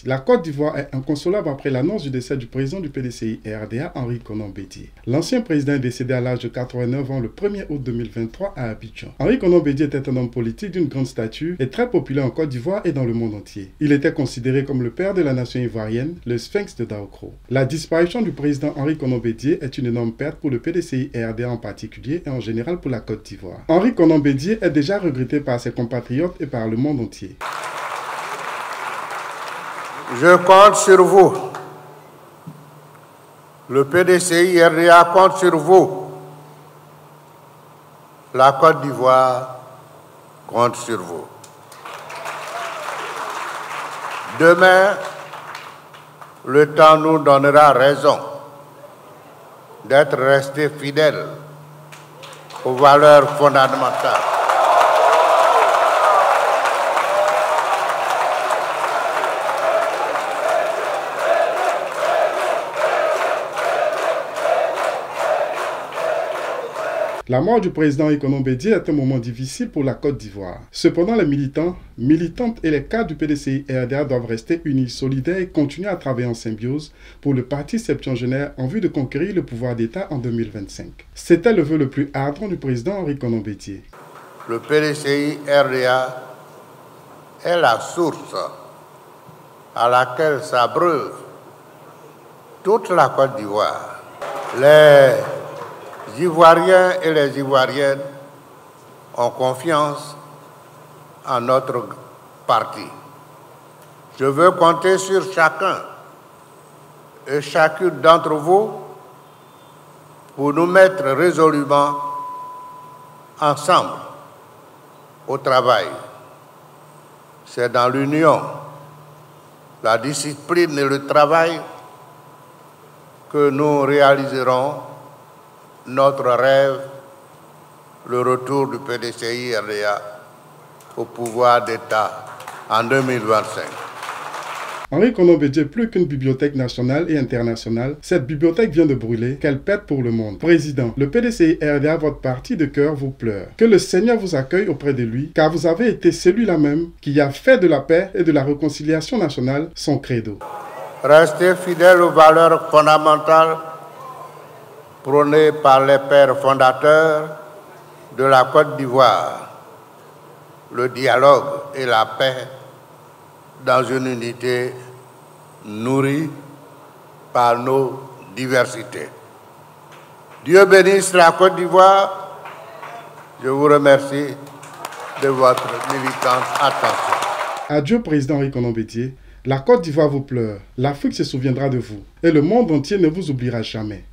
La Côte d'Ivoire est inconsolable après l'annonce du décès du président du PDCI-RDA, Henri Konan Bédié. L'ancien président est décédé à l'âge de 89 ans le 1er août 2023 à Abidjan. Henri Konan Bédié était un homme politique d'une grande stature et très populaire en Côte d'Ivoire et dans le monde entier. Il était considéré comme le père de la nation ivoirienne, le sphinx de Daokro. La disparition du président Henri Konan Bédié est une énorme perte pour le PDCI-RDA en particulier et en général pour la Côte d'Ivoire. Henri Konan Bédié est déjà regretté par ses compatriotes et par le monde entier. Je compte sur vous. Le PDCI-RDA compte sur vous. La Côte d'Ivoire compte sur vous. Demain, le temps nous donnera raison d'être restés fidèles aux valeurs fondamentales. La mort du président Henri Konan Bédié est un moment difficile pour la Côte d'Ivoire. Cependant, les militants, militantes et les cadres du PDCI-RDA doivent rester unis, solidaires et continuer à travailler en symbiose pour le parti septuagénaire en vue de conquérir le pouvoir d'État en 2025. C'était le vœu le plus ardent du président Henri Konan Bédié. Le PDCI-RDA est la source à laquelle s'abreuve toute la Côte d'Ivoire. Les Ivoiriens et les Ivoiriennes ont confiance en notre parti. Je veux compter sur chacun et chacune d'entre vous pour nous mettre résolument ensemble au travail. C'est dans l'union, la discipline et le travail que nous réaliserons notre rêve, le retour du PDCI-RDA au pouvoir d'État en 2025. Henri Konan Bédié, plus qu'une bibliothèque nationale et internationale, cette bibliothèque vient de brûler, qu'elle pète pour le monde. Président, le PDCI-RDA, votre parti de cœur, vous pleure. Que le Seigneur vous accueille auprès de lui, car vous avez été celui-là même qui a fait de la paix et de la réconciliation nationale son credo. Restez fidèles aux valeurs fondamentales prôné par les pères fondateurs de la Côte d'Ivoire, le dialogue et la paix dans une unité nourrie par nos diversités. Dieu bénisse la Côte d'Ivoire. Je vous remercie de votre militante attention. Adieu, président Henri Konan Bédié. La Côte d'Ivoire vous pleure. L'Afrique se souviendra de vous. Et le monde entier ne vous oubliera jamais.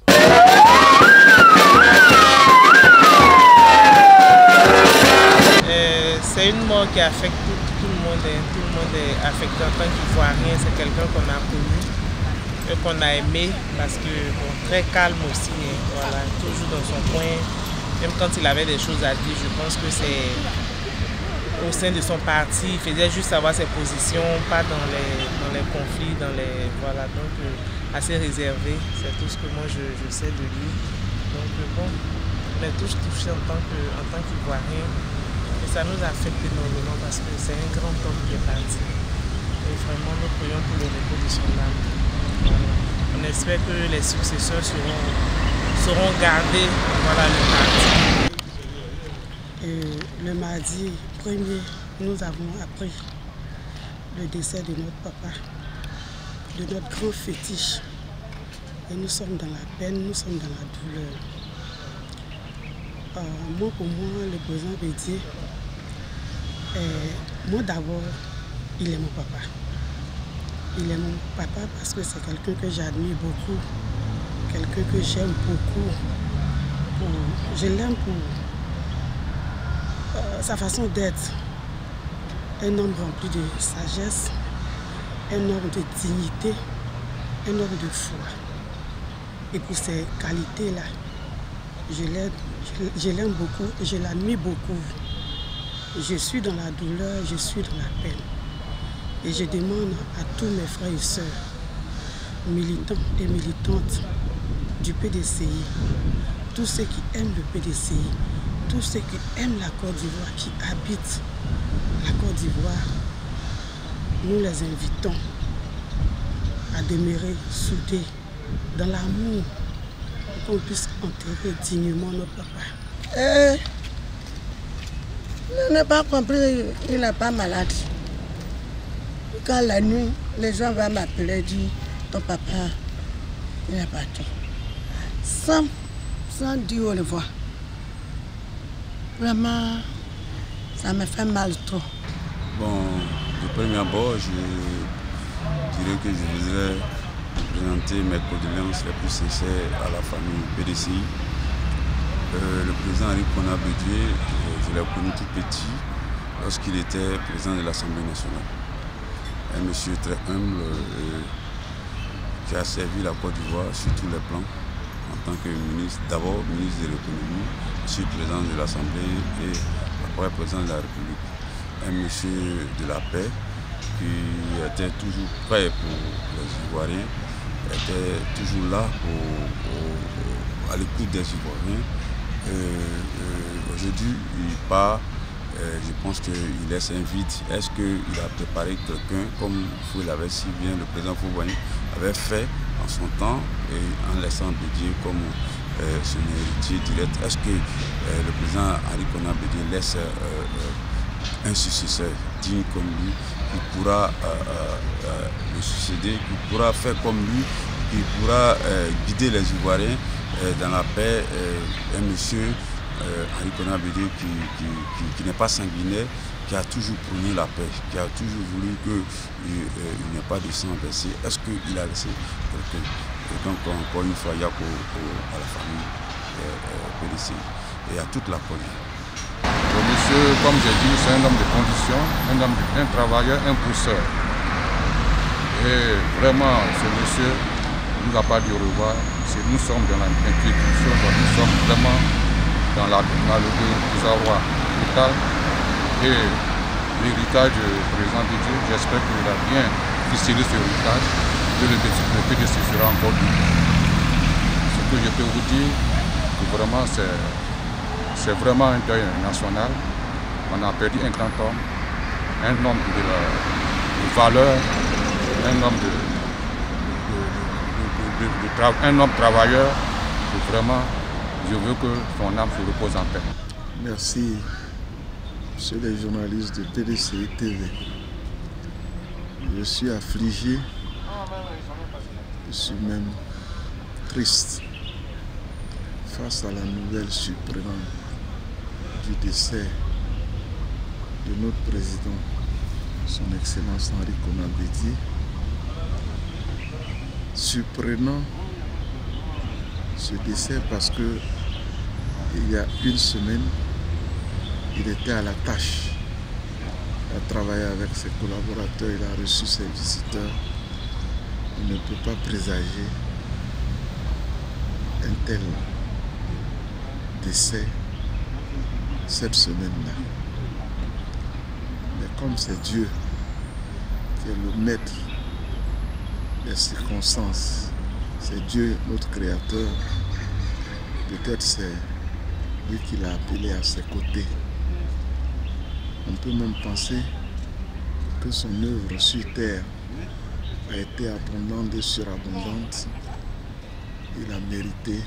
C'est une mort qui affecte tout le monde. Tout le monde est affecté en tant qu'Ivoirien. C'est quelqu'un qu'on a connu et qu'on a aimé parce que bon, très calme aussi. Voilà, toujours dans son coin. Même quand il avait des choses à dire, je pense que c'est au sein de son parti. Il faisait juste savoir ses positions, pas dans les conflits, voilà. Donc assez réservé. C'est tout ce que moi je sais de lui. Donc bon, on est tous touchés en tant qu'Ivoiriens. Et ça nous affecte énormément parce que c'est un grand homme qui est parti. Et vraiment, nous prions pour le repos de son âme. Voilà. On espère que les successeurs seront gardés, voilà, le parti. Le mardi 1er, nous avons appris le décès de notre papa, de notre grand fétiche. Et nous sommes dans la peine, nous sommes dans la douleur. Pour moi, le président Bédié, moi d'abord, il est mon papa. Il est mon papa parce que c'est quelqu'un que j'admire beaucoup, quelqu'un que j'aime beaucoup. Je l'aime pour sa façon d'être. Un homme rempli de sagesse, un homme de dignité, un homme de foi. Et pour ces qualités-là, je l'aime beaucoup, je l'admire beaucoup. Je suis dans la douleur, je suis dans la peine. Et je demande à tous mes frères et sœurs, militants et militantes du PDCI, tous ceux qui aiment le PDCI, tous ceux qui aiment la Côte d'Ivoire, qui habitent la Côte d'Ivoire, nous les invitons à demeurer soudés dans l'amour, pour qu'on puisse enterrer dignement notre papa. Je n'ai pas compris, il n'est pas malade. Quand la nuit, les gens vont m'appeler et dire ton papa, il est parti. Sans dire au revoir. Vraiment, ça me fait mal trop. Bon, de premier abord, je dirais que je voudrais présenter mes condoléances les plus sincères à la famille PDCI. Le président Henri Konan Bédié, je l'ai connu tout petit lorsqu'il était président de l'Assemblée nationale. Un monsieur très humble qui a servi la Côte d'Ivoire sur tous les plans en tant que ministre, d'abord ministre de l'économie, ensuite président de l'Assemblée et après président de la République. Un monsieur de la paix qui était toujours prêt pour les Ivoiriens, était toujours là à l'écoute des Ivoiriens. Aujourd'hui, il part, je pense qu'il laisse un vide. Est-ce qu'il a préparé quelqu'un, comme vous l'avez si bien, le président Fouboigny avait fait en son temps, et en laissant Bédié comme son héritier direct? Est-ce que le président Henri Konan Bédié laisse un successeur digne comme lui, qui pourra le succéder, qui pourra faire comme lui, qui pourra guider les Ivoiriens dans la paix? Un monsieur, Henri Konan Bédié, qui n'est pas sanguinaire, qui a toujours prôné la paix, qui a toujours voulu qu'il n'y ait pas de sang versé. Est-ce qu'il a laissé quelqu'un? Et donc, encore une fois, il y a à la famille PDCI et à toute la police. Le monsieur, comme j'ai dit, c'est un homme de condition, un travailleur, un pousseur. Et vraiment, ce monsieur ne nous a pas dit au revoir. Nous sommes dans l'inquiétude, nous sommes vraiment dans le désarroi total. Et l'héritage du président Bédié, j'espère qu'il a bien ficelé ce héritage, que le PDC sera encore libre. Ce que je peux vous dire, que vraiment c'est vraiment un deuil national. On a perdu un grand homme, un homme de valeur, un homme travailleur. Et vraiment, je veux que son âme se repose en paix. Merci, monsieur les journalistes de PDCI TV. Je suis affligé, je suis même triste face à la nouvelle surprenante du décès de notre président, son Excellence Henri Konan Bédié. Surprenant ce décès parce que il y a une semaine, il était à la tâche. Il a travaillé avec ses collaborateurs, il a reçu ses visiteurs. On ne peut pas présager un tel décès cette semaine-là. Mais comme c'est Dieu qui est le maître des circonstances, c'est Dieu notre Créateur, peut-être c'est lui qui l'a appelé à ses côtés. On peut même penser que son œuvre sur terre a été abondante et surabondante. Il a mérité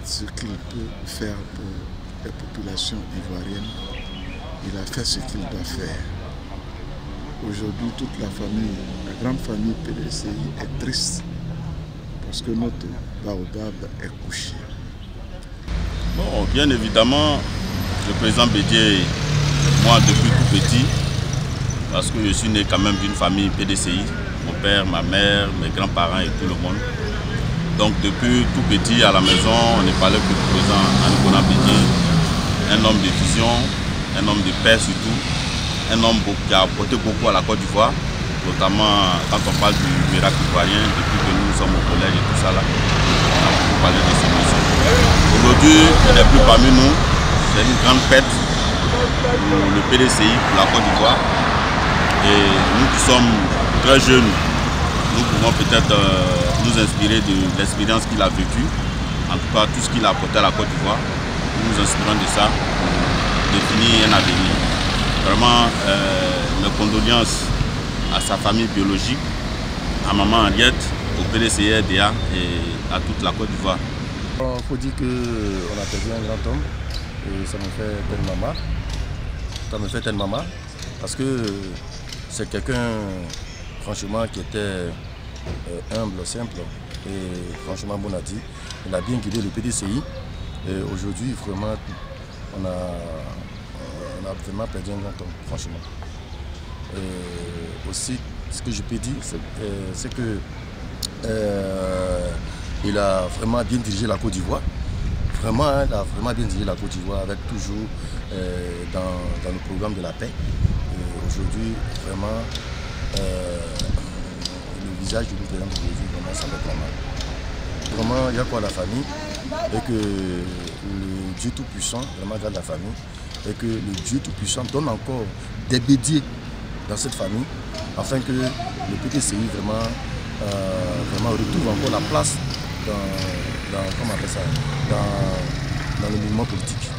ce qu'il peut faire pour les populations ivoiriennes. Il a fait ce qu'il doit faire. Aujourd'hui, toute la famille, la grande famille PDCI est triste parce que notre baobab est couché. Bon, bien évidemment, le président Bédié, moi depuis tout petit, parce que je suis né quand même d'une famille PDCI, mon père, ma mère, mes grands-parents et tout le monde. Donc depuis tout petit à la maison, on ne parlait que du président Henri Konan Bédié, un homme de vision, un homme de paix surtout, un homme qui a apporté beaucoup à la Côte d'Ivoire, notamment quand on parle du miracle ivoirien, depuis que nous sommes au collège et tout ça là, on a beaucoup parlé de ce monsieur. Aujourd'hui, il n'est plus parmi nous, c'est une grande fête pour le PDCI, pour la Côte d'Ivoire. Et nous qui sommes très jeunes, nous pouvons peut-être nous inspirer de l'expérience qu'il a vécue, en tout cas tout ce qu'il a apporté à la Côte d'Ivoire. Nous nous inspirons de ça pour définir un avenir. Vraiment, mes condoléances à sa famille biologique, à maman Henriette, au PDCI RDA et à toute la Côte d'Ivoire. Il faut dire qu'on a perdu un grand homme et ça me fait tellement mal. Ça me fait tellement mal parce que c'est quelqu'un franchement qui était humble, simple et franchement bon à dire. Il a bien guidé le PDCI et aujourd'hui vraiment on a vraiment perdu un grand homme, franchement. Et aussi ce que je peux dire c'est que il a vraiment bien dirigé la Côte d'Ivoire. Vraiment, il a vraiment bien dirigé la Côte d'Ivoire avec toujours dans le programme de la paix. Aujourd'hui, vraiment, le visage du président aujourd'hui, vraiment, ça me fait mal. Vraiment, il y a quoi à la famille et que le Dieu Tout-Puissant vraiment garde la famille et que le Dieu Tout-Puissant donne encore des bédiers dans cette famille afin que le PDCI vraiment retrouve encore la place dans le mouvement politique.